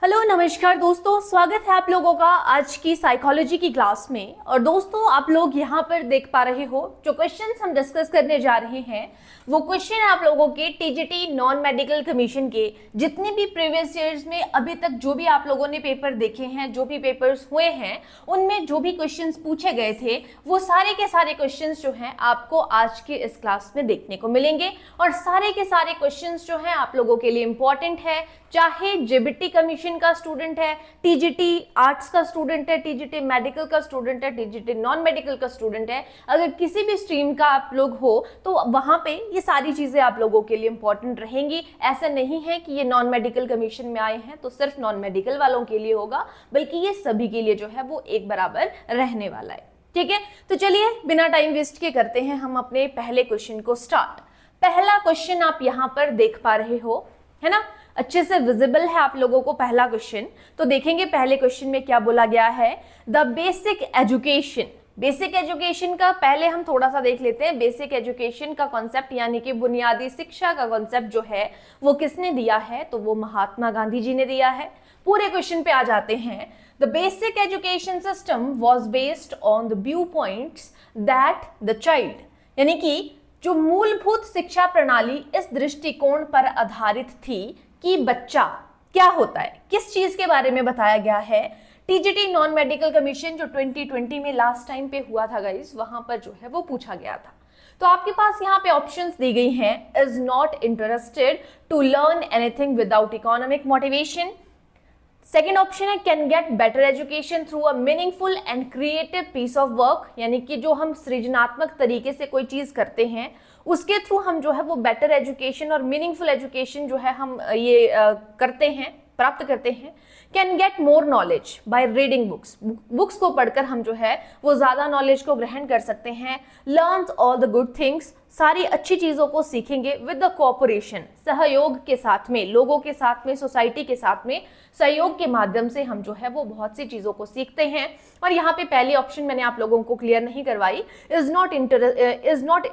Hello नमस्कार दोस्तों, स्वागत है आप लोगों का आज की साइकोलॉजी की क्लास में। और दोस्तों आप लोग यहाँ पर देख पा रहे हो जो क्वेश्चंस हम डिस्कस करने जा रहे हैं वो क्वेश्चन आप लोगों के टीजीटी नॉन मेडिकल कमीशन के जितने भी प्रीवियस ईयर्स में अभी तक जो भी आप लोगों ने पेपर देखे हैं, जो भी पेपर्स हुए हैं, उनमें जो भी क्वेश्चंस पूछे गए थे वो सारे के सारे क्वेश्चंस जो हैं आपको आज के इस क्लास में देखने को मिलेंगे। और सारे के सारे क्वेश्चंस जो हैं आप लोगों के लिए इंपॉर्टेंट है, चाहे जेबीटी कमीशन का स्टूडेंट है, टीजीटी आर्ट्स का स्टूडेंट है, टीजीटी मेडिकल का स्टूडेंट है, टीजीटी नॉन मेडिकल का स्टूडेंट है, अगर किसी भी स्ट्रीम का आप लोग हो तो वहां पे ये सारी चीजें आप लोगों के लिए इंपॉर्टेंट रहेंगी। ऐसा नहीं है कि ये नॉन मेडिकल कमीशन में आए हैं तो सिर्फ नॉन मेडिकल वालों के लिए होगा, बल्कि ये सभी के लिए जो है वो एक बराबर रहने वाला है। ठीक है, तो चलिए बिना टाइम वेस्ट के करते हैं हम अपने पहले क्वेश्चन को स्टार्ट। पहला क्वेश्चन आप यहाँ पर देख पा रहे हो, है ना, अच्छे से विजिबल है आप लोगों को पहला क्वेश्चन। तो देखेंगे पहले क्वेश्चन में क्या बोला गया है। The basic education, basic education का पहले हम थोड़ा सा देख लेते हैं। बेसिक एजुकेशन का कॉन्सेप्ट यानी कि बुनियादी शिक्षा का कॉन्सेप्ट जो है वो किसने दिया है, तो वो महात्मा गांधी जी ने दिया है। पूरे क्वेश्चन पे आ जाते हैं। The basic education system was based on the view points that the child, यानी कि जो मूलभूत शिक्षा प्रणाली इस दृष्टिकोण पर आधारित थी कि बच्चा क्या होता है, किस चीज के बारे में बताया गया है। टीजीटी नॉन मेडिकल कमीशन जो 2020 में लास्ट टाइम पे हुआ था गाइस, वहां पर जो है वो पूछा गया था। तो आपके पास यहाँ पे ऑप्शंस दी गई हैं। Is not interested to learn anything without economic motivation. Second option है can get better education through a meaningful and creative piece of work, यानी कि जो हम सृजनात्मक तरीके से कोई चीज करते हैं उसके थ्रू हम जो है वो बेटर एजुकेशन और मीनिंगफुल एजुकेशन जो है हम ये करते हैं, प्राप्त करते हैं। Can get more knowledge by reading books, books को पढ़कर हम जो है वो ज्यादा नॉलेज को ग्रहण कर सकते हैं। Learn all the good things, सारी अच्छी चीजों को सीखेंगे विद द कोऑपरेशन, सहयोग के साथ में, लोगों के साथ में, सोसाइटी के साथ में सहयोग के माध्यम से हम जो है वो बहुत सी चीजों को सीखते हैं। और यहाँ पे पहली ऑप्शन मैंने आप लोगों को क्लियर नहीं करवाई, is not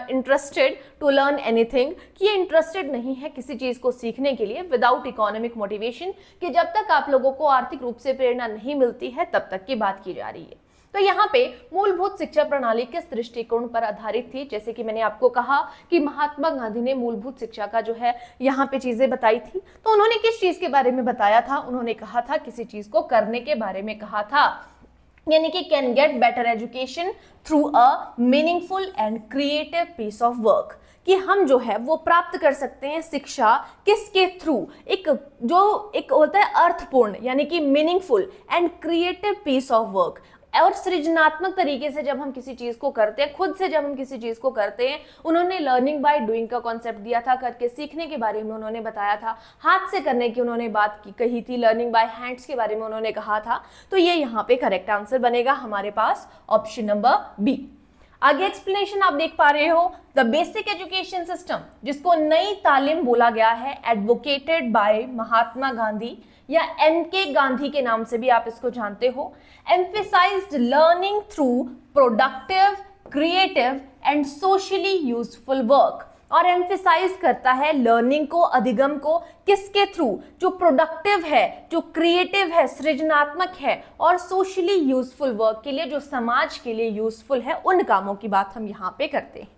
interested to learn anything, कि ये इंटरेस्टेड नहीं है किसी चीज को सीखने के लिए विदाउट इकोनॉमिक मोटिवेशन, कि जब तक आप लोगों को आर्थिक रूप से प्रेरणा नहीं मिलती है तब तक की बात की जा रही है। तो यहाँ पे मूलभूत शिक्षा प्रणाली किस दृष्टिकोण पर आधारित थी, जैसे कि मैंने आपको कहा कि महात्मा गांधी ने मूलभूत शिक्षा का जो है यहाँ पे चीजें बताई थी। तो उन्होंने किस चीज के बारे में बताया था, उन्होंने कहा था किसी चीज को करने के बारे में कहा था, यानी कि can get better education through a meaningful and creative piece of work, कि हम जो है वो प्राप्त कर सकते हैं शिक्षा किसके थ्रू, एक होता है अर्थपूर्ण यानी कि meaningful and creative piece of work, और सृजनात्मक तरीके से जब हम किसी चीज को करते हैं, खुद से जब हम किसी चीज को करते हैं। उन्होंने लर्निंग बाय डूइंग का कॉन्सेप्ट दिया था, करके सीखने के बारे में उन्होंने बताया था, हाथ से करने की उन्होंने बात कही थी, लर्निंग बाय हैंड्स के बारे में उन्होंने कहा था। तो ये यहाँ पे करेक्ट आंसर बनेगा हमारे पास ऑप्शन नंबर बी। आगे एक्सप्लेनेशन आप देख पा रहे हो। द बेसिक एजुकेशन सिस्टम, जिसको नई तालीम बोला गया है, एडवोकेटेड बाय महात्मा गांधी या एमके गांधी के नाम से भी आप इसको जानते हो, emphasised learning through productive, creative and socially useful work, और एम्फेसाइज करता है लर्निंग को, अधिगम को, किसके थ्रू, जो प्रोडक्टिव है, जो क्रिएटिव है, सृजनात्मक है, और सोशली यूजफुल वर्क के लिए, जो समाज के लिए यूजफुल है, उन कामों की बात हम यहाँ पे करते हैं।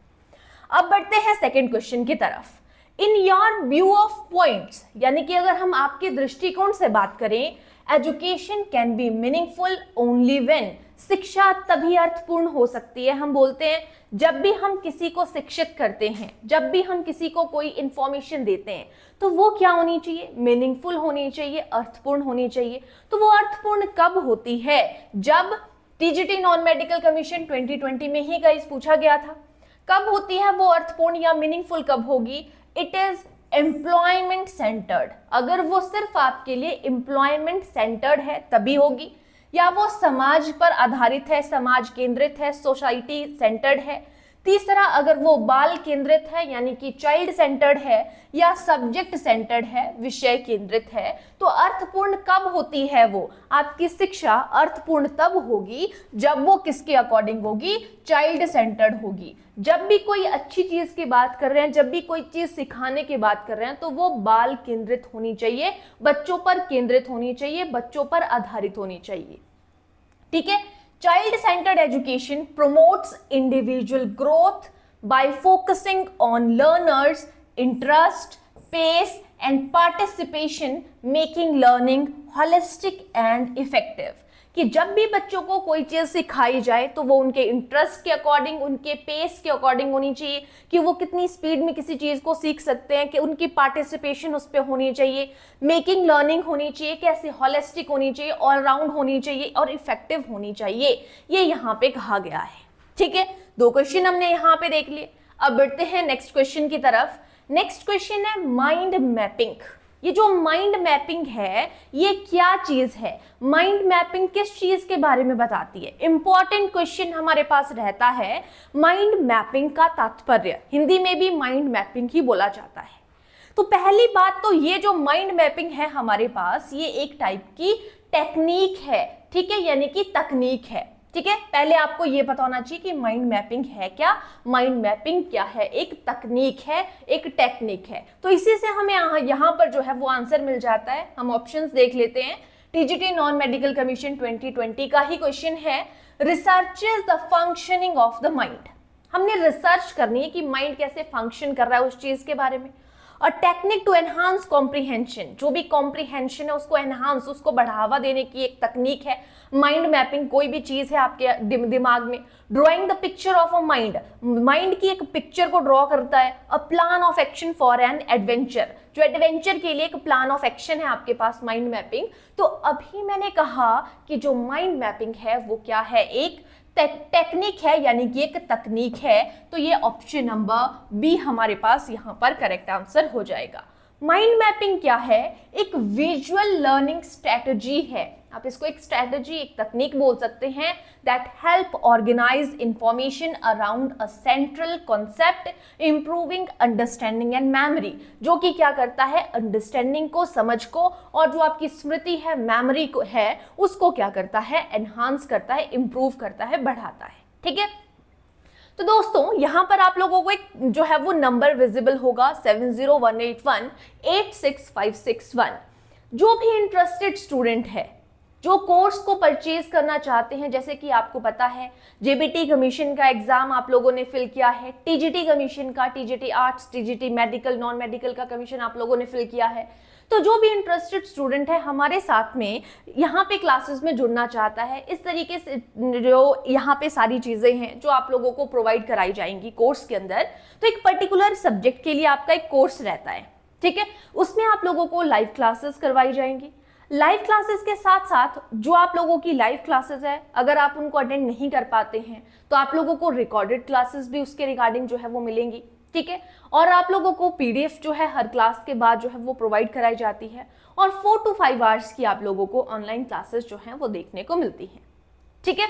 अब बढ़ते हैं सेकेंड क्वेश्चन की तरफ। In your view of points, यानी कि अगर हम आपके दृष्टिकोण से बात करें, education can be meaningful only when, शिक्षा तभी अर्थपूर्ण हो सकती है, हम बोलते हैं जब भी हम किसी को शिक्षित करते हैं, जब भी हम किसी को कोई इंफॉर्मेशन देते हैं, तो वो क्या होनी चाहिए, मीनिंगफुल होनी चाहिए, अर्थपूर्ण होनी चाहिए। तो वो अर्थपूर्ण कब होती है, जब टीजीटी नॉन मेडिकल कमीशन 2020 में ही गाइस पूछा गया था। कब होती है वो अर्थपूर्ण या मीनिंगफुल, कब होगी, इट इज एम्प्लॉयमेंट सेंटर्ड, अगर वो सिर्फ आपके लिए एम्प्लॉयमेंट सेंटर्ड है तभी होगी, या वो समाज पर आधारित है, समाज केंद्रित है, सोसाइटी सेंटर्ड है, तीसरा, अगर वो बाल केंद्रित है यानी कि चाइल्ड सेंटर्ड है, या सब्जेक्ट सेंटर्ड है, विषय केंद्रित है। तो अर्थपूर्ण कब होती है वो? आपकी शिक्षा अर्थपूर्ण तब होगी जब वो किसके अकॉर्डिंग होगी? चाइल्ड सेंटर्ड होगी। जब भी कोई अच्छी चीज की बात कर रहे हैं, जब भी कोई चीज सिखाने की बात कर रहे हैं, तो वो बाल केंद्रित होनी चाहिए, बच्चों पर केंद्रित होनी चाहिए, बच्चों पर आधारित होनी चाहिए। ठीक है। Child centred education promotes individual growth by focusing on learners' interest, pace and participation, making learning holistic and effective। कि जब भी बच्चों को कोई चीज सिखाई जाए तो वो उनके इंटरेस्ट के अकॉर्डिंग, उनके पेस के अकॉर्डिंग होनी चाहिए, कि वो कितनी स्पीड में किसी चीज को सीख सकते हैं, कि उनकी पार्टिसिपेशन उस पर होनी चाहिए, मेकिंग लर्निंग होनी चाहिए, कैसे हॉलिस्टिक होनी चाहिए, ऑलराउंड होनी चाहिए और इफेक्टिव होनी चाहिए, ये यहाँ पे कहा गया है। ठीक है, 2 क्वेश्चन हमने यहाँ पे देख लिए। अब बढ़ते हैं नेक्स्ट क्वेश्चन की तरफ। नेक्स्ट क्वेश्चन है माइंड मैपिंग। ये जो माइंड मैपिंग है ये क्या चीज है? माइंड मैपिंग किस चीज के बारे में बताती है? इंपॉर्टेंट क्वेश्चन हमारे पास रहता है। माइंड मैपिंग का तात्पर्य, हिंदी में भी माइंड मैपिंग ही बोला जाता है। तो पहली बात तो ये जो माइंड मैपिंग है हमारे पास, ये एक टाइप की टेक्निक है। ठीक है, यानी कि तकनीक है। ठीक है, पहले आपको ये पता होना चाहिए कि माइंड मैपिंग है क्या, माइंड मैपिंग क्या है। एक तकनीक है, एक टेक्निक है। तो इसी से हमें यहाँ पर जो है वो आंसर मिल जाता है। हम ऑप्शंस देख लेते हैं। टीजीटी नॉन मेडिकल कमीशन 2020 का ही क्वेश्चन है, researches the functioning of the mind. हमने रिसर्च करनी है कि माइंड कैसे फंक्शन कर रहा है उस चीज के बारे में। और टेक्निक टू एनहांस कॉम्प्रीहेंशन, जो भी कॉम्प्रीहेंशन है उसको एनहांस, उसको बढ़ावा देने की एक तकनीक है माइंड मैपिंग। कोई भी चीज है आपके दिमाग में, drawing the picture of a mind, mind की एक पिक्चर को ड्रॉ करता है। A plan of action for an adventure, जो एडवेंचर के लिए एक प्लान ऑफ एक्शन है आपके पास माइंड मैपिंग। तो अभी मैंने कहा कि जो माइंड मैपिंग है वो क्या है? एक टेक्निक है, यानी कि एक तकनीक है। तो ये ऑप्शन नंबर बी हमारे पास यहाँ पर करेक्ट आंसर हो जाएगा। माइंड मैपिंग क्या है? एक विजुअल लर्निंग स्ट्रेटजी है। आप इसको एक स्ट्रेटजी, एक तकनीक बोल सकते हैं। That help organize information around a central concept, improving understanding and memory. जो कि क्या करता है? अंडरस्टैंडिंग को, समझ को, और जो आपकी स्मृति है, मेमोरी को है, उसको क्या करता है? एनहांस करता है, इंप्रूव करता है, बढ़ाता है। ठीक है। तो दोस्तों यहाँ पर आप लोगों को एक जो है वो नंबर विजिबल होगा 7018186561। जो भी इंटरेस्टेड स्टूडेंट है, जो कोर्स को परचेज करना चाहते हैं, जैसे कि आपको पता है जेबीटी कमीशन का एग्जाम आप लोगों ने फिल किया है, टीजीटी कमीशन का, TGT arts, TGT medical, non medical का कमीशन आप लोगों ने फिल किया है। तो जो भी इंटरेस्टेड स्टूडेंट है हमारे साथ में यहाँ पे क्लासेस में जुड़ना चाहता है, इस तरीके से जो यहाँ पे सारी चीजें हैं जो आप लोगों को प्रोवाइड कराई जाएंगी कोर्स के अंदर। तो एक पर्टिकुलर सब्जेक्ट के लिए आपका एक कोर्स रहता है। ठीक है, उसमें आप लोगों को लाइव क्लासेस करवाई जाएंगी। लाइव क्लासेस के साथ साथ जो आप लोगों की लाइव क्लासेस है, अगर आप उनको अटेंड नहीं कर पाते हैं तो आप लोगों को रिकॉर्डेड क्लासेस भी उसके रिगार्डिंग जो है वो मिलेंगी। ठीक है, और आप लोगों को पीडीएफ जो है हर क्लास के बाद जो है वो प्रोवाइड कराई जाती है, और 4 to 5 आवर्स की आप लोगों को ऑनलाइन क्लासेस जो हैं वो देखने को मिलती हैं। ठीक है,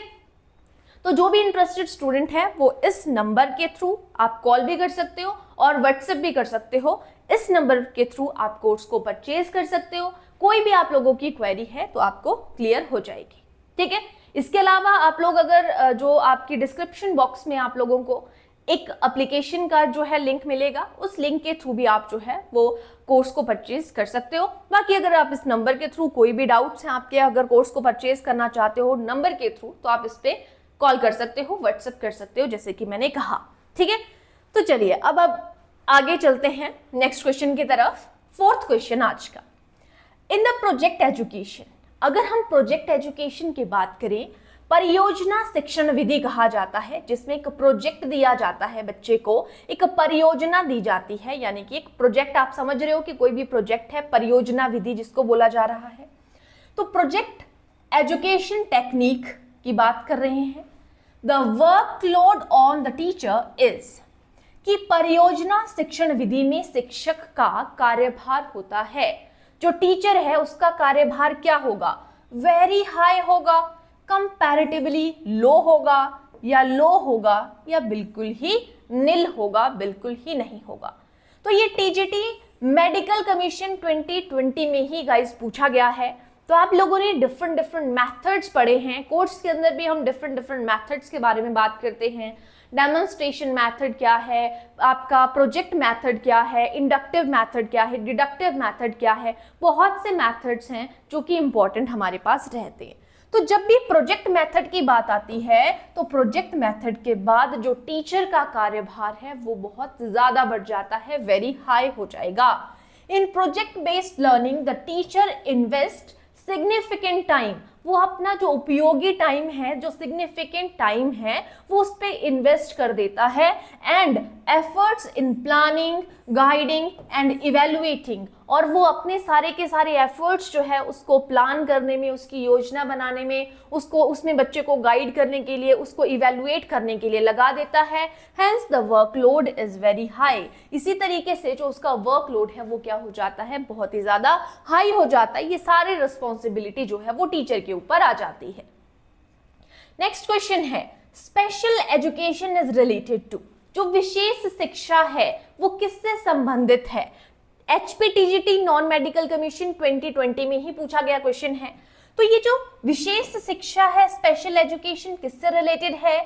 तो जो भी इंटरेस्टेड स्टूडेंट है वो इस नंबर के थ्रू आप कॉल भी कर सकते हो और व्हाट्सएप भी कर सकते हो। इस नंबर के थ्रू आप कोर्स को परचेज कर सकते हो। कोई भी आप लोगों की क्वेरी है तो आपको क्लियर हो जाएगी। ठीक है, इसके अलावा आप लोग अगर जो आपकी डिस्क्रिप्शन बॉक्स में आप लोगों को एक एप्लीकेशन का जो है लिंक मिलेगा, उस लिंक के थ्रू भी आप जो है वो कोर्स को परचेज कर सकते हो। बाकी अगर आप इस नंबर के थ्रू कोई भी डाउट्स हैं आपके, अगर कोर्स को परचेज करना चाहते हो नंबर के थ्रू, तो आप इस पे कॉल कर सकते हो, व्हाट्सएप कर सकते हो, जैसे कि मैंने कहा। ठीक है, तो चलिए अब आगे चलते हैं नेक्स्ट क्वेश्चन की तरफ। 4th क्वेश्चन आज का, इन द प्रोजेक्ट एजुकेशन। अगर हम प्रोजेक्ट एजुकेशन की बात करें, परियोजना शिक्षण विधि कहा जाता है, जिसमें एक प्रोजेक्ट दिया जाता है, बच्चे को एक परियोजना दी जाती है, यानी कि एक प्रोजेक्ट। आप समझ रहे हो कि कोई भी प्रोजेक्ट है, परियोजना विधि जिसको बोला जा रहा है। तो प्रोजेक्ट एजुकेशन टेक्निक की बात कर रहे हैं। The workload on the teacher is, कि परियोजना शिक्षण विधि में शिक्षक का कार्यभार होता है, जो टीचर है उसका कार्यभार क्या होगा? वेरी हाई होगा, कंपैरेटिवली लो होगा, या लो होगा या बिल्कुल ही नील होगा, बिल्कुल ही नहीं होगा। तो ये टीजीटी मेडिकल कमीशन 2020 में ही गाइस पूछा गया है। तो आप लोगों ने डिफरेंट मेथड्स पढ़े हैं, कोर्स के अंदर भी हम डिफरेंट मेथड्स के बारे में बात करते हैं। डेमोन्स्ट्रेशन मेथड क्या है, आपका प्रोजेक्ट मेथड क्या है, इंडक्टिव मेथड क्या है, डिडक्टिव मेथड क्या है, बहुत से मेथड्स हैं जो कि इंपॉर्टेंट हमारे पास रहते हैं। तो जब भी प्रोजेक्ट मेथड की बात आती है तो प्रोजेक्ट मेथड के बाद जो टीचर का कार्यभार है वो बहुत ज्यादा बढ़ जाता है, वेरी हाई हो जाएगा। In project based learning the teacher invest significant time, वो अपना जो उपयोगी टाइम है, जो सिग्निफिकेंट टाइम है, वो उस पर इन्वेस्ट कर देता है। And efforts in planning, guiding and evaluating, और वो अपने सारे के सारे एफर्ट्स जो है उसको प्लान करने में, उसकी योजना बनाने में, उसको उसमें बच्चे को गाइड करने के लिए, उसको इवेलुएट करने के लिए लगा देता है। Hence the workload is very high. इसी तरीके से जो उसका वर्कलोड है वो क्या हो जाता है, बहुत ही ज्यादा हाई हो जाता है। ये सारी रिस्पॉन्सिबिलिटी जो है वो टीचर के ऊपर आ जाती है। नेक्स्ट क्वेश्चन है, special education is related to, जो विशेष शिक्षा है वो किससे संबंधित है। HPTGT नॉन मेडिकल कमीशन 2020 में ही पूछा गया क्वेश्चन है। तो ये जो विशेष शिक्षा है, स्पेशल एजुकेशन, किससे रिलेटेड है।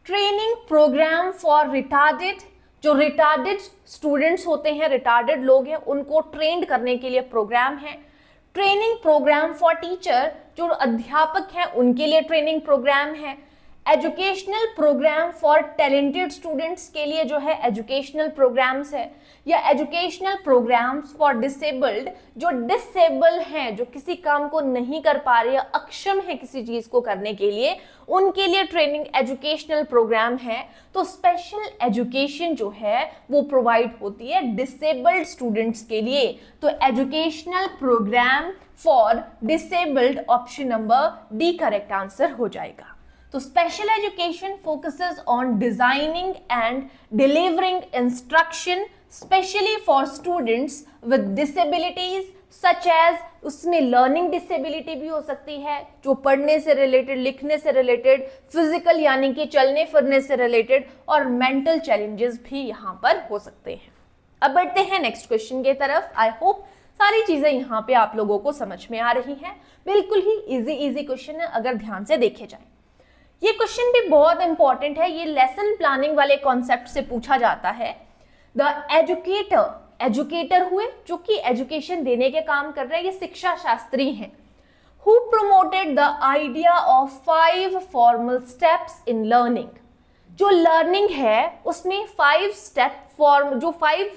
ट्रेनिंग प्रोग्राम फॉर रिटार्डेड, जो रिटार्डेड स्टूडेंट्स होते हैं, रिटार्डेड लोग हैं, उनको ट्रेंड करने के लिए प्रोग्राम है। ट्रेनिंग प्रोग्राम फॉर टीचर, जो अध्यापक हैं उनके लिए ट्रेनिंग प्रोग्राम है। Educational program for talented students के लिए जो है एजुकेशनल प्रोग्राम्स है। या एजुकेशनल प्रोग्राम्स फॉर डिसेबल्ड, जो डिसेबल हैं, जो किसी काम को नहीं कर पा रहे या अक्षम है किसी चीज को करने के लिए, उनके लिए ट्रेनिंग एजुकेशनल प्रोग्राम है। तो स्पेशल एजुकेशन जो है वो प्रोवाइड होती है डिसेबल्ड स्टूडेंट्स के लिए। तो educational program for disabled, option number D correct answer हो जाएगा। तो special education focuses on designing and delivering instruction specially for students with disabilities such as, उसमें लर्निंग डिसेबिलिटी भी हो सकती है, जो पढ़ने से रिलेटेड, लिखने से रिलेटेड, फिजिकल यानी कि चलने फिरने से रिलेटेड, और मेंटल चैलेंजेस भी यहाँ पर हो सकते हैं। अब बढ़ते हैं नेक्स्ट क्वेश्चन की तरफ। आई होप सारी चीजें यहाँ पे आप लोगों को समझ में आ रही हैं। बिल्कुल ही इजी क्वेश्चन है अगर ध्यान से देखे जाए। ये क्वेश्चन भी बहुत इंपॉर्टेंट है, ये लेसन प्लानिंग वाले कॉन्सेप्ट से पूछा जाता है। द एजुकेटर, एजुकेटर हुए जो कि एजुकेशन देने के काम कर रहे हैं, ये शिक्षा शास्त्री हैं। Who promoted the idea of 5 formal steps in learning, जो लर्निंग है उसमें 5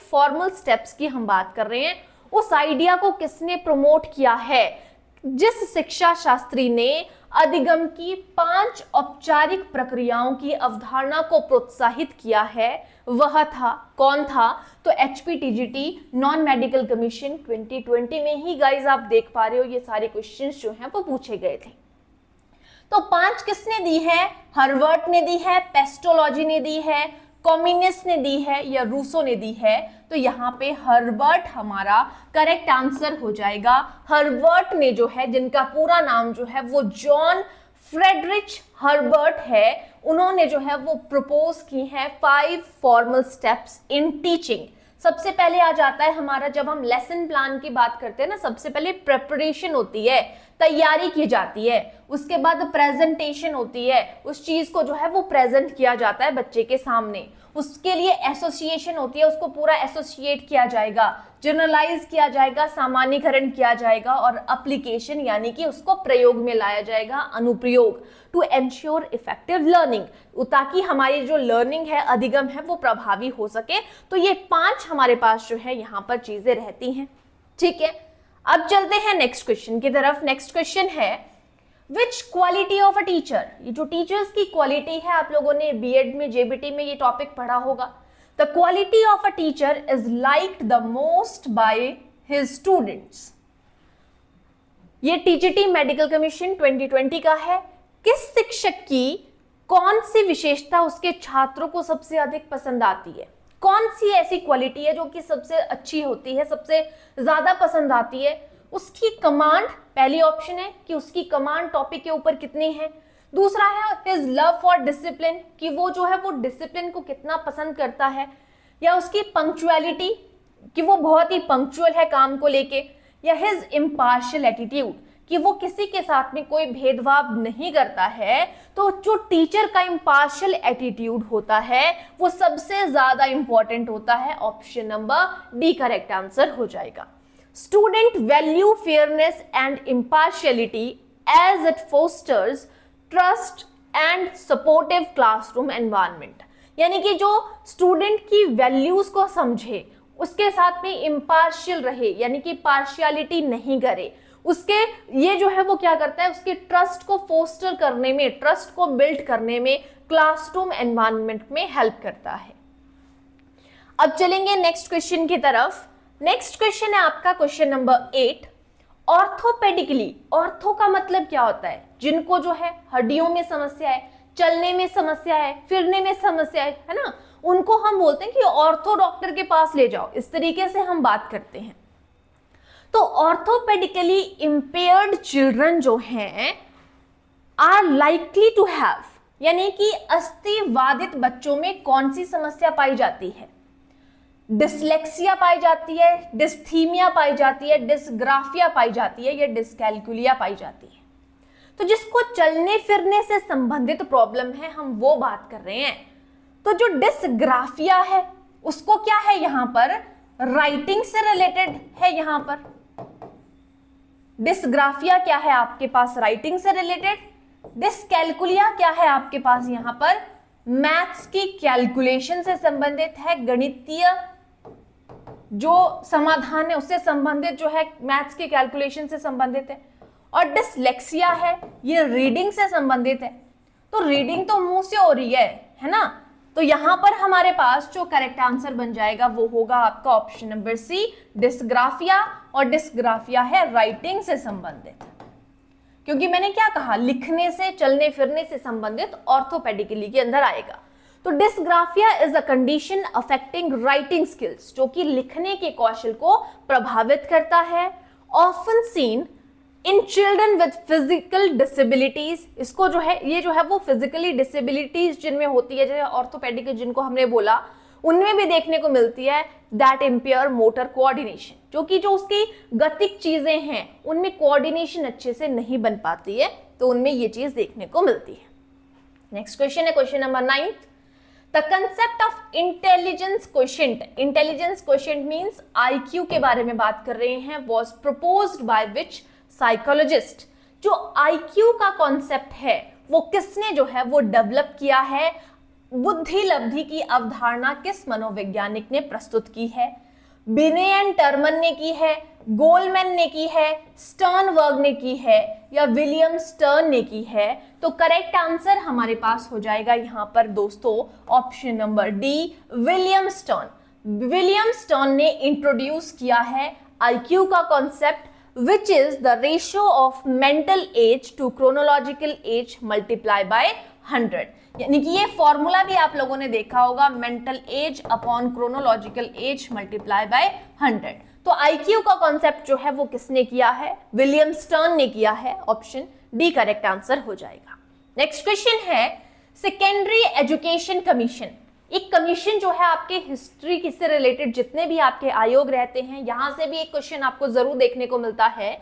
फॉर्मल स्टेप्स की हम बात कर रहे हैं, उस आइडिया को किसने प्रमोट किया है। जिस शिक्षा शास्त्री ने अधिगम की 5 औपचारिक प्रक्रियाओं की अवधारणा को प्रोत्साहित किया है, वह था, कौन था। तो HPTGT नॉन मेडिकल कमीशन 2020 में ही गाइज आप देख पा रहे हो ये सारे क्वेश्चंस जो हैं वो पूछे गए थे। तो 5 किसने दी है, हर्बर्ट ने दी है, पेस्टोलॉजी ने दी है, कॉमिनस ने दी है या रूसो ने दी है। तो यहाँ पे हर्बर्ट हमारा करेक्ट आंसर हो जाएगा। हर्बर्ट ने जो है, जिनका पूरा नाम जो है वो जॉन फ्रेडरिच हर्बर्ट है, उन्होंने जो है वो प्रपोज की है 5 फॉर्मल स्टेप्स इन टीचिंग। सबसे पहले आ जाता है हमारा, जब हम लेसन प्लान की बात करते हैं ना, सबसे पहले प्रेपरेशन होती है, तैयारी की जाती है, उसके बाद प्रेजेंटेशन होती है, उस चीज को जो है वो प्रेजेंट किया जाता है बच्चे के सामने, उसके लिए एसोसिएशन होती है, उसको पूरा एसोसिएट किया जाएगा, जनरलाइज किया जाएगा, सामान्यीकरण किया जाएगा, और एप्लीकेशन यानी कि उसको प्रयोग में लाया जाएगा, अनुप्रयोग, टू एंश्योर इफेक्टिव लर्निंग, ताकि हमारी जो लर्निंग है, अधिगम है, वो प्रभावी हो सके। तो ये 5 हमारे पास जो है यहाँ पर चीजें रहती हैं। ठीक है, अब चलते हैं नेक्स्ट क्वेश्चन की तरफ। नेक्स्ट क्वेश्चन है, विच क्वालिटी ऑफ अ टीचर, ये जो टीचर्स की क्वालिटी है, आप लोगों ने बीएड में, जेबीटी में ये टॉपिक पढ़ा होगा। The quality of a teacher is liked the most by his students. ये टीजीटी मेडिकल कमीशन 2020 का है। किस शिक्षक की कौन सी विशेषता उसके छात्रों को सबसे अधिक पसंद आती है, कौन सी ऐसी क्वालिटी है जो कि सबसे अच्छी होती है, सबसे ज्यादा पसंद आती है। उसकी कमांड, पहली ऑप्शन है कि उसकी कमांड टॉपिक के ऊपर कितनी है, दूसरा है हिज लव फॉर डिसिप्लिन, कि वो जो है वो डिसिप्लिन को कितना पसंद करता है, या उसकी पंक्चुअलिटी, कि वो बहुत ही पंक्चुअल है काम को लेके, या हिज इम्पार्शियल एटीट्यूड, कि वो किसी के साथ में कोई भेदभाव नहीं करता है। तो जो टीचर का इम्पार्शियल एटीट्यूड होता है वो सबसे ज्यादा इंपॉर्टेंट होता है। Option number D correct answer हो जाएगा। Student value fairness and impartiality as it fosters trust and supportive classroom environment, यानी कि जो स्टूडेंट की वैल्यूज को समझे, उसके साथ में इम्पार्शियल रहे, यानी कि पार्शियलिटी नहीं करे, उसके ये जो है वो क्या करता है, उसके ट्रस्ट को फोस्टर करने में, ट्रस्ट को बिल्ड करने में क्लासरूम एनवायरनमेंट में हेल्प करता है। अब चलेंगे नेक्स्ट क्वेश्चन की तरफ। नेक्स्ट क्वेश्चन है आपका क्वेश्चन नंबर 8। ऑर्थोपेडिकली, ऑर्थो का मतलब क्या होता है, जिनको जो है हड्डियों में समस्या है, चलने में समस्या है, फिरने में समस्या है ना, उनको हम बोलते हैं कि ऑर्थो डॉक्टर के पास ले जाओ, इस तरीके से हम बात करते हैं। तो ऑर्थोपेडिकली इंपेयर्ड चिल्ड्रन जो हैं आर लाइकली टू हैव, यानी कि अस्थिबाधित बच्चों में कौन सी समस्या पाई जाती है, डिसलेक्सिया पाई जाती है, डिस्थीमिया पाई जाती है, डिसग्राफिया पाई जाती है, या डिसकैलकुलिया पाई जाती है। तो जिसको चलने फिरने से संबंधित प्रॉब्लम है हम वो बात कर रहे हैं। तो जो डिसग्राफिया है उसको क्या है, यहां पर राइटिंग से रिलेटेड है। यहां पर डिसग्राफिया क्या है आपके पास, राइटिंग से रिलेटेड। डिसकैलकुलिया क्या है आपके पास, यहां पर मैथ्स की कैलकुलेशन से संबंधित है, गणितीय जो समाधान है उससे संबंधित जो है, मैथ्स की कैलकुलेशन से संबंधित है। और डिसलेक्सिया है, ये रीडिंग से संबंधित है। तो रीडिंग तो मुंह से हो रही है ना, तो यहां पर हमारे पास जो करेक्ट आंसर बन जाएगा वो होगा आपका ऑप्शन नंबर सी, डिसग्राफिया। और डिसग्राफिया है राइटिंग से संबंधित, क्योंकि मैंने क्या कहा, लिखने से, चलने फिरने से संबंधित ऑर्थोपेडिकली के अंदर आएगा। तो dysgraphia is a condition affecting writing skills, जो कि लिखने के कौशल को प्रभावित करता है। Often seen in children with physical disabilities, इसको जो है, ये जो है वो फिजिकली डिसेबिलिटीज जिनमें होती है, जैसे ऑर्थोपेडिक जिनको हमने बोला, उनमें भी देखने को मिलती है। दैट इम्पेयर मोटर कोऑर्डिनेशन, जो कि जो उसकी गतिक चीजें हैं उनमें कोऑर्डिनेशन अच्छे से नहीं बन पाती है, तो उनमें ये चीज देखने को मिलती है। नेक्स्ट क्वेश्चन है question number 9। The concept of intelligence quotient, intelligence quotient means IQ के बारे में बात कर रहे हैं, was proposed by which psychologist. जो आईक्यू का कॉन्सेप्ट है वो किसने जो है वो डेवलप किया है, बुद्धि लब्धि की अवधारणा किस मनोवैज्ञानिक ने प्रस्तुत की है, बिने एंड टर्मन ने की है, गोलमैन ने की है, स्टर्नबर्ग ने की है, या विलियम स्टर्न ने की है। तो करेक्ट आंसर हमारे पास हो जाएगा यहां पर दोस्तों option number D, William stern. William stern ने इंट्रोड्यूस किया है आईक्यू का concept, which is the ratio of mental age to chronological age multiply by 100। यानी कि ये फॉर्मूला भी आप लोगों ने देखा होगा, mental as upon chronological S multiply by 100। तो आईक्यू का कॉन्सेप्ट जो है वो किसने किया है, विलियम स्टर्न ने किया है। ऑप्शन डी करेक्ट आंसर हो जाएगा। नेक्स्ट क्वेश्चन है सेकेंडरी एजुकेशन कमीशन। एक कमीशन जो है आपके हिस्ट्री से रिलेटेड जितने भी आपके आयोग रहते हैं, यहां से भी एक क्वेश्चन आपको जरूर देखने को मिलता है।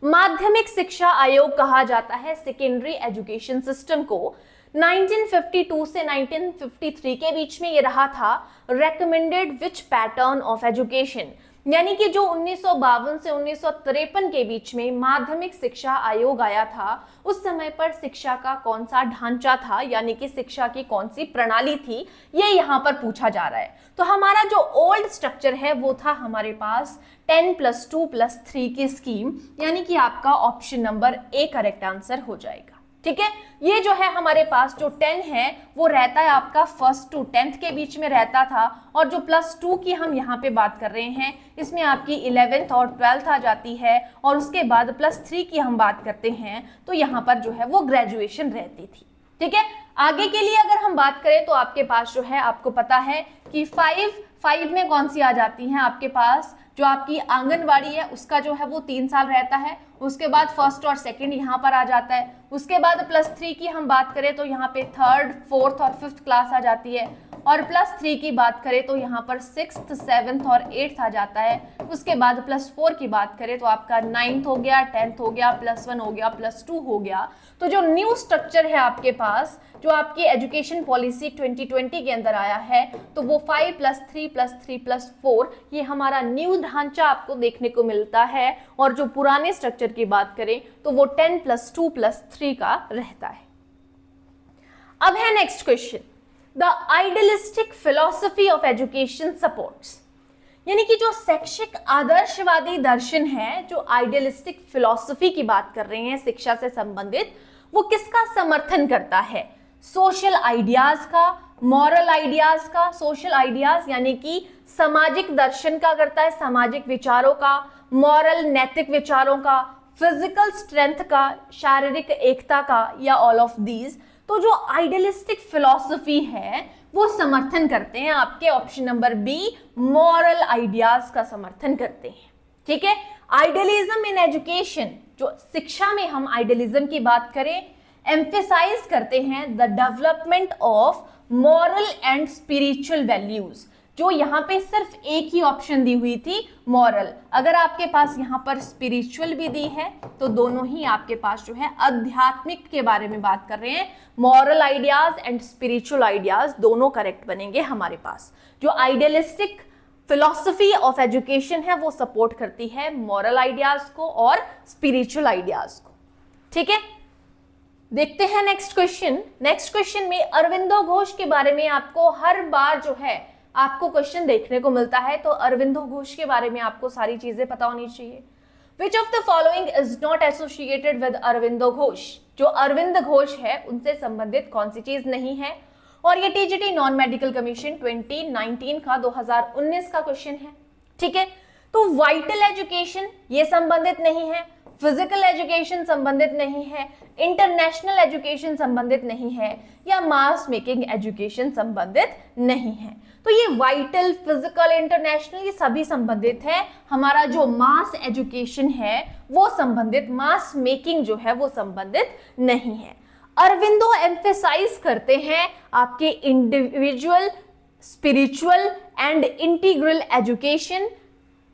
माध्यमिक शिक्षा आयोग कहा जाता है सेकेंडरी एजुकेशन सिस्टम को। 1952 से 1953 के बीच में ये रहा था recommended which pattern of education, यानी कि जो 1952 से 1953 के बीच में माध्यमिक शिक्षा आयोग आया था, उस समय पर शिक्षा का कौन सा ढांचा था, यानी कि शिक्षा की कौन सी प्रणाली थी, ये यहाँ पर पूछा जा रहा है। तो हमारा जो ओल्ड स्ट्रक्चर है वो था हमारे पास 10+2+3 की स्कीम, यानी कि आपका option number A correct answer हो जाएगा। ठीक है, ये जो है हमारे पास जो 10 है वो रहता है आपका 1st to 10th के बीच में रहता था, और जो +2 की हम यहाँ पे बात कर रहे हैं इसमें आपकी 11th और 12th आ जाती है, और उसके बाद +3 की हम बात करते हैं तो यहाँ पर जो है वो ग्रेजुएशन रहती थी। ठीक है, आगे के लिए अगर हम बात करें तो आपके पास जो है आपको पता है कि 5 5 में कौन सी आ जाती हैं आपके पास, जो आपकी आंगनवाड़ी है उसका जो है वो 3 साल रहता है, उसके बाद फर्स्ट और सेकंड यहाँ पर आ जाता है, उसके बाद +3 की हम बात करें तो यहाँ पे 3rd, 4th और 5th क्लास आ जाती है, और +3 की बात करें तो यहाँ पर 6th, 7th और 8th आ जाता है, उसके बाद +4 की बात करें तो आपका 9th हो गया, 10th हो गया, +1 हो गया, +2 हो गया। तो जो न्यू स्ट्रक्चर है आपके पास, जो आपकी एजुकेशन पॉलिसी 2020 के अंदर आया है, तो वो 5+3+3+4 ये हमारा न्यू ढांचा आपको देखने को मिलता है, और जो पुराने स्ट्रक्चर की बात करें तो वो 10+2+3 का रहता है। अब है next question, the idealistic philosophy of education supports, यानी कि जो शैक्षिक आदर्शवादी दर्शन है, जो आइडियलिस्टिक फिलॉसफी की बात कर रहे हैं शिक्षा से संबंधित, वो किसका समर्थन करता है? सोशल आइडियाज का, मॉरल आइडियाज का। सोशल आइडियाज यानी कि सामाजिक दर्शन का करता है, सामाजिक विचारों का, मॉरल नैतिक विचारों का, फिजिकल स्ट्रेंथ का, शारीरिक एकता का, या ऑल ऑफ दीज। तो जो आइडियलिस्टिक फिलॉसफी है वो समर्थन करते हैं आपके option number B, moral ideas का समर्थन करते हैं। ठीक है, आइडियलिज्म इन एजुकेशन, जो शिक्षा में हम आइडियलिज्म की बात करें, एम्फेसाइज करते हैं the development of moral and spiritual values. जो यहाँ पे सिर्फ एक ही ऑप्शन दी हुई थी, मॉरल। अगर आपके पास यहाँ पर स्पिरिचुअल भी दी है तो दोनों ही आपके पास जो है आध्यात्मिक के बारे में बात कर रहे हैं। Moral ideas and spiritual ideas दोनों करेक्ट बनेंगे हमारे पास। जो आइडियलिस्टिक फिलॉसफी ऑफ एजुकेशन है वो सपोर्ट करती है मॉरल आइडियाज को और स्पिरिचुअल आइडियाज को। ठीक है, देखते हैं नेक्स्ट क्वेश्चन। नेक्स्ट क्वेश्चन में अरविंदो घोष के बारे में आपको हर बार जो है आपको क्वेश्चन देखने को मिलता है, तो अरविंदो घोष के बारे में आपको सारी चीजें पता होनी चाहिए। Which of the following is not associated with Aurobindo Ghosh? जो अरविंद घोष है उनसे संबंधित कौन सी चीज नहीं है? और ये टीजीटी नॉन मेडिकल कमीशन 2019 का 2019 का क्वेश्चन है। ठीक है, तो वाइटल एजुकेशन ये संबंधित नहीं है, फिजिकल एजुकेशन संबंधित नहीं है, इंटरनेशनल एजुकेशन संबंधित नहीं है, या मास मेकिंग एजुकेशन संबंधित नहीं है। तो ये वाइटल, फिजिकल, इंटरनेशनल ये सभी संबंधित है। हमारा जो मास एजुकेशन है वो संबंधित, मास मेकिंग जो है वो संबंधित नहीं है। अरविंदो एम्फेसाइज करते हैं आपके individual, spiritual and integral education,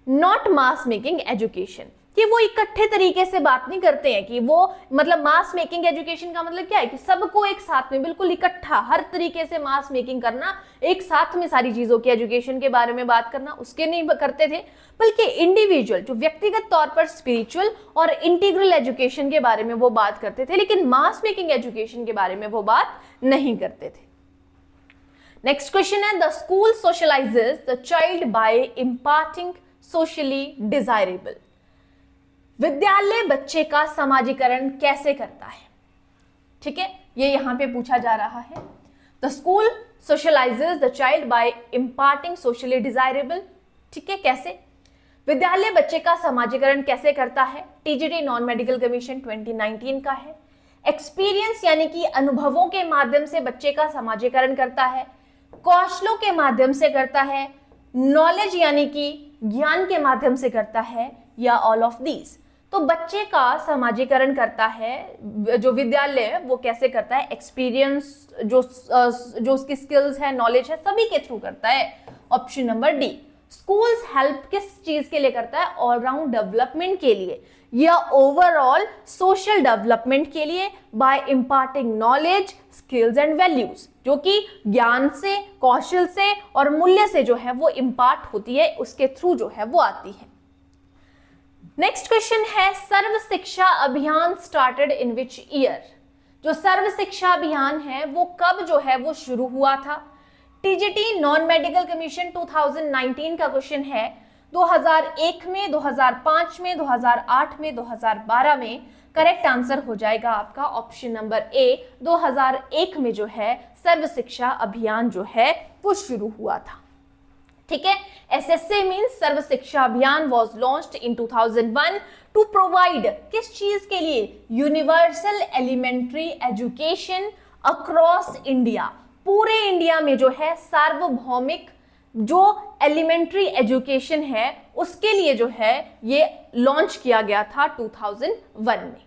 not mass making education. कि वो इकट्ठे तरीके से बात नहीं करते हैं कि वो मतलब मास मेकिंग एजुकेशन का मतलब क्या है कि सबको एक साथ में बिल्कुल इकट्ठा हर तरीके से मास मेकिंग करना, एक साथ में सारी चीजों की एजुकेशन के बारे में बात करना, उसके नहीं करते थे, बल्कि इंडिविजुअल जो व्यक्तिगत तौर पर स्पिरिचुअल और इंटीग्रल एजुकेशन के बारे में वो बात करते थे, लेकिन मास मेकिंग एजुकेशन के बारे में वो बात नहीं करते थे। नेक्स्ट क्वेश्चन है, the school socialises the child by imparting socially desirable. विद्यालय बच्चे का समाजीकरण कैसे करता है? ठीक है, ये यहां पे पूछा जा रहा है। The school socialises the child by imparting socially desirable. ठीक है, कैसे? विद्यालय बच्चे का समाजीकरण कैसे करता है? टीजीटी नॉन मेडिकल कमीशन 2019 का है। एक्सपीरियंस यानी कि अनुभवों के माध्यम से बच्चे का समाजीकरण करता है, कौशलों के माध्यम से करता है, नॉलेज यानी कि ज्ञान के माध्यम से करता है, या ऑल ऑफ दीज। तो बच्चे का समाजीकरण करता है जो विद्यालय, वो कैसे करता है? एक्सपीरियंस, जो उसकी स्किल्स है, नॉलेज है, सभी के थ्रू करता है। Option number D. Schools help किस चीज के लिए करता है? ऑलराउंड डेवलपमेंट के लिए या ओवरऑल सोशल डेवलपमेंट के लिए, by imparting knowledge, skills and values, जो कि ज्ञान से, कौशल से और मूल्य से जो है वो इम्पार्ट होती है, उसके थ्रू जो है वो आती है। नेक्स्ट क्वेश्चन है, सर्व शिक्षा अभियान स्टार्टेड इन विच ईयर? जो सर्व शिक्षा अभियान है वो कब जो है वो शुरू हुआ था? टीजीटी नॉन मेडिकल कमीशन 2019 का क्वेश्चन है। 2001 में, 2005 में, 2008 में, 2012 में। करेक्ट आंसर हो जाएगा आपका ऑप्शन नंबर ए, 2001 में जो है सर्व शिक्षा अभियान जो है वो शुरू हुआ था। ठीक है, SSA means Sarva Shiksha Abhiyan was launched in 2001 to provide किस चीज के लिए? Universal elementary education across India. पूरे इंडिया में जो है सार्वभौमिक जो एलिमेंट्री एजुकेशन है उसके लिए जो है ये लॉन्च किया गया था 2001 में।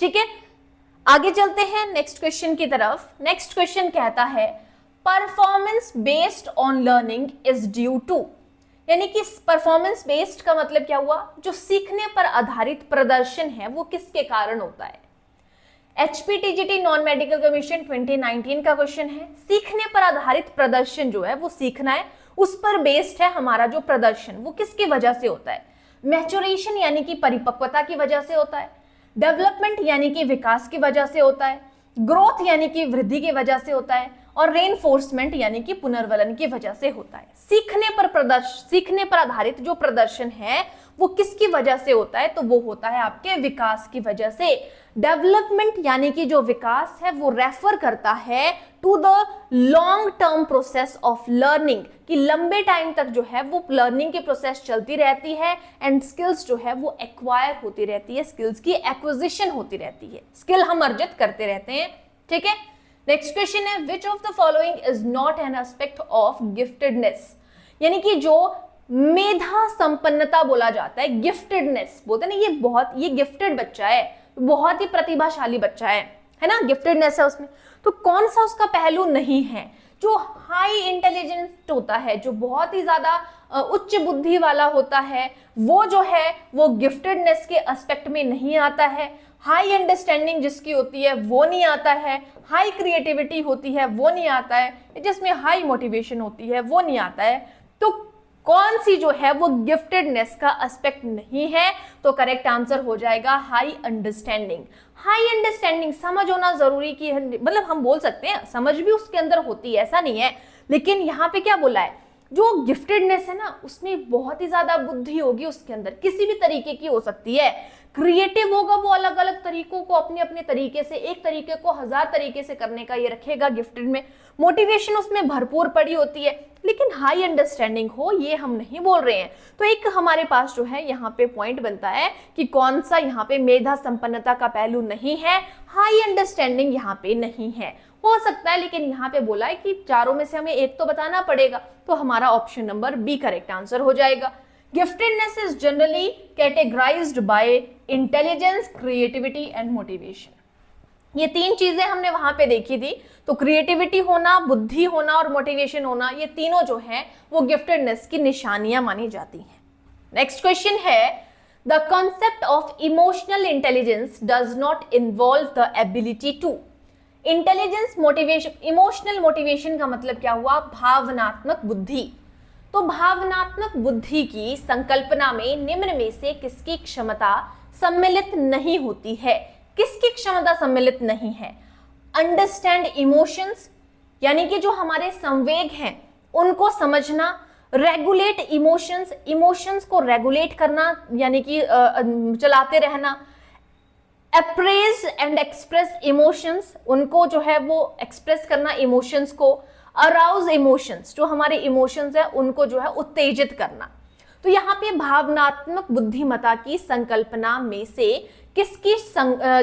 ठीक है, आगे चलते हैं नेक्स्ट क्वेश्चन की तरफ। नेक्स्ट क्वेश्चन कहता है performance based on learning is due to, यानी कि परफॉर्मेंस बेस्ड का मतलब क्या हुआ, जो सीखने पर आधारित प्रदर्शन है वो किसके कारण होता है। HPTGT नॉन मेडिकल कमीशन 2019 का क्वेश्चन है। सीखने पर आधारित प्रदर्शन जो है वो सीखना है, उस पर बेस्ड है हमारा जो प्रदर्शन, वो किसकी वजह से होता है। मैच्योरेशन यानी कि परिपक्वता की वजह से होता है, डेवलपमेंट यानी कि विकास की वजह से होता है, ग्रोथ यानी कि वृद्धि की वजह से होता है, और रेनफोर्समेंट यानी कि पुनर्वलन की वजह से होता है। सीखने पर आधारित जो प्रदर्शन है वो किसकी वजह से होता है, तो वो होता है आपके विकास की वजह से। डेवलपमेंट यानी कि जो विकास है वो रेफर करता है to the long term process of learning, कि लंबे टाइम तक जो है वो लर्निंग की प्रोसेस चलती रहती है, एंड स्किल्स जो है वो एक्वायर होती रहती है, स्किल्स की एक्विजिशन होती रहती है, स्किल हम अर्जित करते रहते हैं। ठीक है, नेक्स्ट क्वेश्चन है which of the following is not an aspect of giftedness, यानी कि जो मेधा संपन्नता बोला जाता है, गिफ्टेडनेस बोलते हैं ना, ये गिफ्टेड बच्चा है, बहुत ही प्रतिभाशाली बच्चा है ना, गिफ्टेडनेस है उसमें, तो कौन सा उसका पहलू नहीं है। जो हाई इंटेलिजेंस होता है, जो बहुत ही ज्यादा उच्च बुद्धि वाला होता है, वो जो है वो गिफ्टेडनेस के एस्पेक्ट में नहीं आता है। हाई अंडरस्टैंडिंग जिसकी होती है वो नहीं आता है, हाई क्रिएटिविटी होती है वो नहीं आता है, जिसमें हाई मोटिवेशन होती है वो नहीं आता है। तो कौन सी जो है वो गिफ्टेडनेस का एस्पेक्ट नहीं है, तो करेक्ट आंसर हो जाएगा हाई अंडरस्टैंडिंग। हाई अंडरस्टैंडिंग, समझ होना जरूरी की है, मतलब हम बोल सकते हैं समझ भी उसके अंदर होती है, ऐसा नहीं है, लेकिन यहाँ पे क्या बोला है, जो गिफ्टेडनेस है ना उसमें बहुत ही ज्यादा बुद्धि होगी उसके अंदर, किसी भी तरीके की हो सकती है। क्रिएटिव होगा, वो अलग अलग तरीकों को अपने अपने तरीके से, एक तरीके को 1000 तरीके से करने का ये रखेगा गिफ्टेड में। मोटिवेशन उसमें भरपूर पड़ी होती है, लेकिन हाई अंडरस्टैंडिंग हो ये हम नहीं बोल रहे हैं। तो एक हमारे पास जो है यहाँ पे पॉइंट बनता है कि कौन सा यहाँ पे मेधा संपन्नता का पहलू नहीं है, हाई अंडरस्टैंडिंग यहाँ पे नहीं है। हो सकता है, लेकिन यहाँ पे बोला है कि चारों में से हमें एक तो बताना पड़ेगा, तो हमारा option number B correct answer हो जाएगा। Giftedness is generally categorized by intelligence, creativity and motivation. ये तीन चीजें हमने वहां पे देखी थी, तो क्रिएटिविटी होना, बुद्धि होना और मोटिवेशन होना, ये तीनों जो है वो गिफ्टेडनेस की निशानियां मानी जाती हैं। नेक्स्ट क्वेश्चन है the concept of emotional intelligence does not involve the ability to. Intelligence motivation, emotional motivation का मतलब क्या हुआ, भावनात्मक बुद्धि। तो भावनात्मक बुद्धि की संकल्पना में निम्न में से किसकी क्षमता सम्मिलित नहीं होती है। किसकी क्षमता सम्मिलित नहीं है, अंडरस्टैंड इमोशंस, यानी कि जो हमारे संवेग हैं उनको समझना, रेगुलेट इमोशंस, इमोशंस को रेगुलेट करना यानी कि चलाते रहना, अप्रेज एंड एक्सप्रेस इमोशंस, उनको जो है वो एक्सप्रेस करना इमोशंस को, अराउज इमोशंस, जो हमारे इमोशंस है उनको जो है उत्तेजित करना। तो यहाँ पे भावनात्मक बुद्धिमत्ता की संकल्पना में से किसकी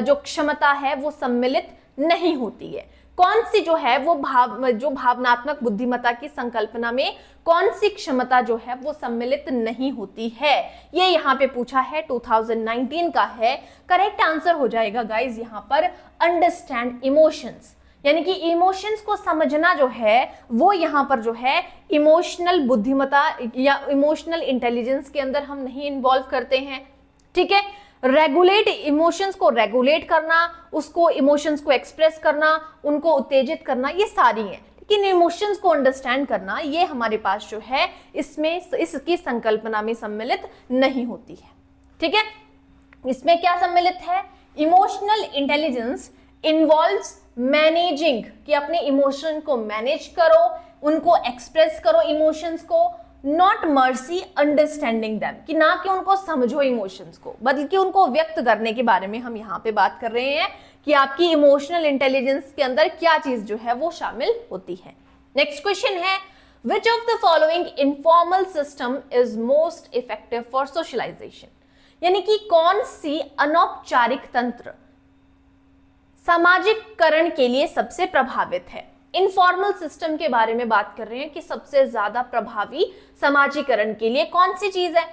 जो क्षमता है वो सम्मिलित नहीं होती है। कौन सी जो है वो भावनात्मक बुद्धिमत्ता की संकल्पना में कौन सी क्षमता जो है वो सम्मिलित नहीं होती है, ये यहाँ पे पूछा है, 2019 का है। करेक्ट आंसर हो जाएगा गाइज यहाँ पर अंडरस्टैंड इमोशंस, यानी कि इमोशंस को समझना जो है वो यहाँ पर जो है इमोशनल बुद्धिमत्ता या इमोशनल इंटेलिजेंस के अंदर हम नहीं इन्वॉल्व करते हैं। ठीक है, रेगुलेट इमोशंस को रेगुलेट करना, उसको इमोशंस को एक्सप्रेस करना, उनको उत्तेजित करना, ये सारी हैं, लेकिन इमोशंस को अंडरस्टैंड करना ये हमारे पास जो है इसमें इसकी संकल्पना में सम्मिलित नहीं होती है। ठीक है, इसमें क्या सम्मिलित है, इमोशनल इंटेलिजेंस इन्वॉल्व्स मैनेजिंग, कि अपने इमोशन को मैनेज करो, उनको एक्सप्रेस करो इमोशंस को, नॉट मर्सी अंडरस्टैंडिंग देम, कि ना कि उनको समझो इमोशंस को, बल्कि उनको व्यक्त करने के बारे में हम यहाँ पे बात कर रहे हैं कि आपकी इमोशनल इंटेलिजेंस के अंदर क्या चीज जो है वो शामिल होती है। नेक्स्ट क्वेश्चन है which of the following informal system is most effective for socialization, यानी कि कौन सी अनौपचारिक तंत्र सामाजिककरण के लिए सबसे प्रभावित है। इनफॉर्मल सिस्टम के बारे में बात कर रहे हैं कि सबसे ज्यादा प्रभावी समाजीकरण के लिए कौन सी चीज है।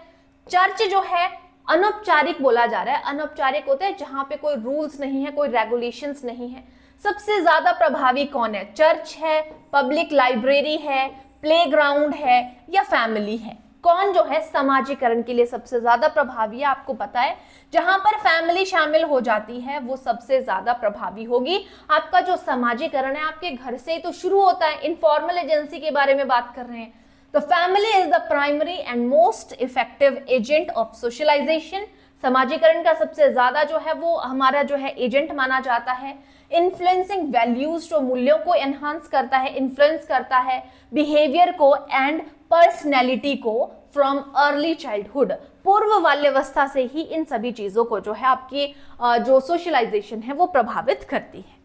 चर्च जो है अनौपचारिक बोला जा रहा है, अनौपचारिक होता है जहां पे कोई रूल्स नहीं है, कोई रेगुलेशंस नहीं है। सबसे ज्यादा प्रभावी कौन है? चर्च है, पब्लिक लाइब्रेरी है, प्लेग्राउंड है या फैमिली है? कौन जो है समाजीकरण के लिए सबसे ज्यादा प्रभावी है? आपको पता है जहां पर फैमिली शामिल हो जाती है वो सबसे ज्यादा प्रभावी होगी। आपका जो समाजीकरण है आपके घर से ही तो शुरू होता है। इनफॉर्मल एजेंसी के बारे में बात कर रहे हैं तो family is the primary and most effective agent of socialization. समाजीकरण का सबसे ज्यादा जो है वो हमारा जो है एजेंट माना जाता है। इन्फ्लुएंसिंग वैल्यूज, जो मूल्यों को एनहांस करता है, इन्फ्लुएंस करता है बिहेवियर को एंड पर्सनैलिटी को फ्रॉम अर्ली चाइल्डहुड। पूर्व बाल्यावस्था से ही इन सभी चीजों को जो है आपकी जो सोशलाइजेशन है वो प्रभावित करती है।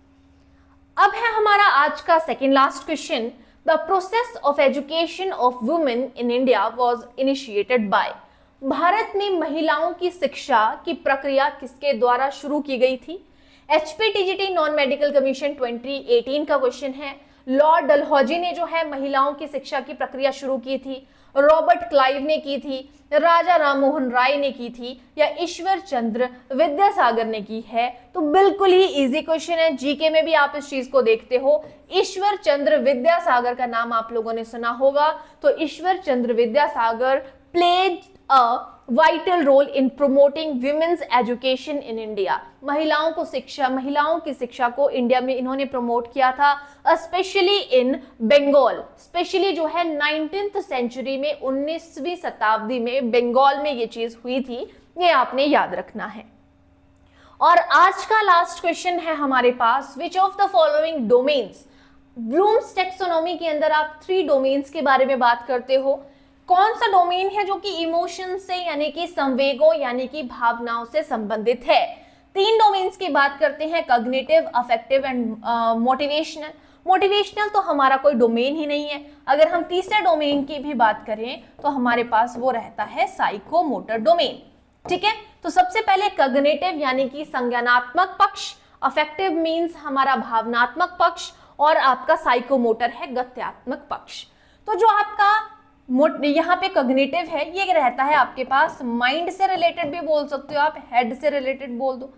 अब है हमारा आज का second last question. The process of education of women in India was initiated by. Bharat में महिलाओं की शिक्षा की प्रक्रिया किसके द्वारा शुरू की गई थी? HPTGT नॉन मेडिकल कमीशन 2018 का क्वेश्चन है। लॉर्ड डलहौजी ने जो है महिलाओं की शिक्षा की प्रक्रिया शुरू की थी, रॉबर्ट क्लाइव ने की थी, राजा राममोहन राय ने की थी या ईश्वर चंद्र विद्यासागर ने की है? तो बिल्कुल ही इजी क्वेश्चन है, जीके में भी आप इस चीज को देखते हो। ईश्वर चंद्र विद्यासागर का नाम आप लोगों ने सुना होगा। तो Ishwar Chandra Vidyasagar played a vital role in promoting women's education in India. महिलाओं की शिक्षा को इंडिया में इन्होंने प्रमोट किया था, स्पेशली इन बंगाल। स्पेशली जो है 19th सेंचुरी में, 19वीं शताब्दी में बंगाल में ये चीज हुई थी, ये आपने याद रखना है। और आज का लास्ट क्वेश्चन है हमारे पास, which of the following domains. Bloom's taxonomy के अंदर आप 3 डोमेन्स के बारे में बात करते हो। कौन सा डोमेन है जो कि इमोशन से यानी कि संवेगों यानी कि भावनाओं से संबंधित है? 3 डोमेन्स की बात करते हैं, cognitive, affective and motivational. Motivational तो हमारा कोई डोमेन ही नहीं है। अगर हम तीसरे डोमेन की भी बात करें तो हमारे पास वो रहता है साइकोमोटर डोमेन। ठीक है, तो सबसे पहले कॉग्निटिव यानी कि संज्ञानात्मक पक्ष, अफेक्टिव मीन्स हमारा भावनात्मक पक्ष और आपका साइकोमोटर है गत्यात्मक पक्ष। तो जो आपका यहाँ पे कॉग्निटिव है ये रहता है आपके पास माइंड से रिलेटेड भी बोल सकते हो आप, हेड से रिलेटेड बोल दो।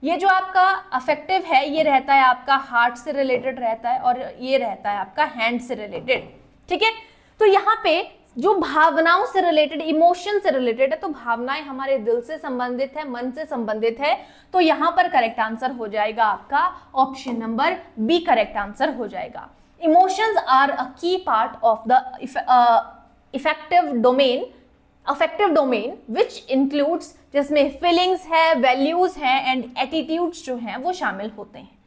ये जो आपका अफेक्टिव है ये रहता है आपका हार्ट से रिलेटेड रहता है और ये रहता है आपका हैंड से रिलेटेड। ठीक है, तो यहाँ पे जो भावनाओं से रिलेटेड, इमोशन से रिलेटेड है, तो भावनाएं हमारे दिल से संबंधित है, मन से संबंधित है। तो यहाँ पर करेक्ट आंसर हो जाएगा आपका option number B correct answer हो जाएगा। Emotions are a key part of the affective domain which includes, जिसमें फीलिंग्स है, वैल्यूज है एंड एटीट्यूड्स जो हैं वो शामिल होते हैं।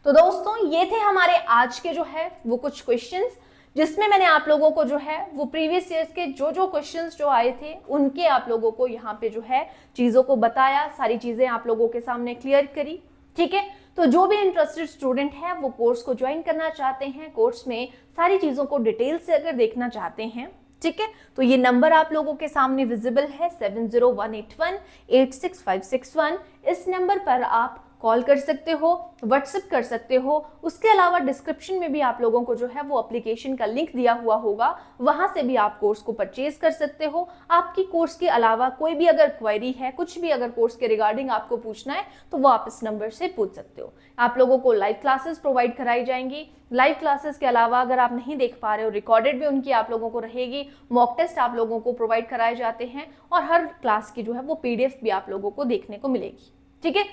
तो दोस्तों ये थे हमारे आज के जो है वो कुछ क्वेश्चंस, जिसमें मैंने आप लोगों को जो है वो प्रीवियस ईयर्स के जो क्वेश्चंस जो आए थे उनके आप लोगों को यहाँ पे जो है चीजों को बताया, सारी चीजें आप लोगों के सामने क्लियर करी। ठीक है, तो जो भी इंटरेस्टेड स्टूडेंट है वो कोर्स को ज्वाइन करना चाहते हैं, कोर्स में सारी चीजों को डिटेल से अगर देखना चाहते हैं, ठीक है, तो ये नंबर आप लोगों के सामने विजिबल है 7018186561। इस नंबर पर आप कॉल कर सकते हो, व्हाट्सएप कर सकते हो। उसके अलावा डिस्क्रिप्शन में भी आप लोगों को जो है वो एप्लीकेशन का लिंक दिया हुआ होगा, वहां से भी आप कोर्स को परचेज कर सकते हो। आपकी कोर्स के अलावा कोई भी अगर क्वेरी है, कुछ भी अगर कोर्स के रिगार्डिंग आपको पूछना है तो वो आप इस नंबर से पूछ सकते हो। आप लोगों को लाइव क्लासेस प्रोवाइड कराई जाएंगी। लाइव क्लासेस के अलावा अगर आप नहीं देख पा रहे हो, रिकॉर्डेड भी उनकी आप लोगों को रहेगी। मॉक टेस्ट आप लोगों को प्रोवाइड कराए जाते हैं और हर क्लास की जो है वो PDF भी आप लोगों को देखने को मिलेगी। ठीक है,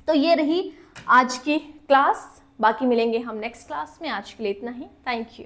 तो ये रही आज की क्लास, बाकी मिलेंगे हम नेक्स्ट क्लास में। आज के लिए इतना ही, थैंक यू।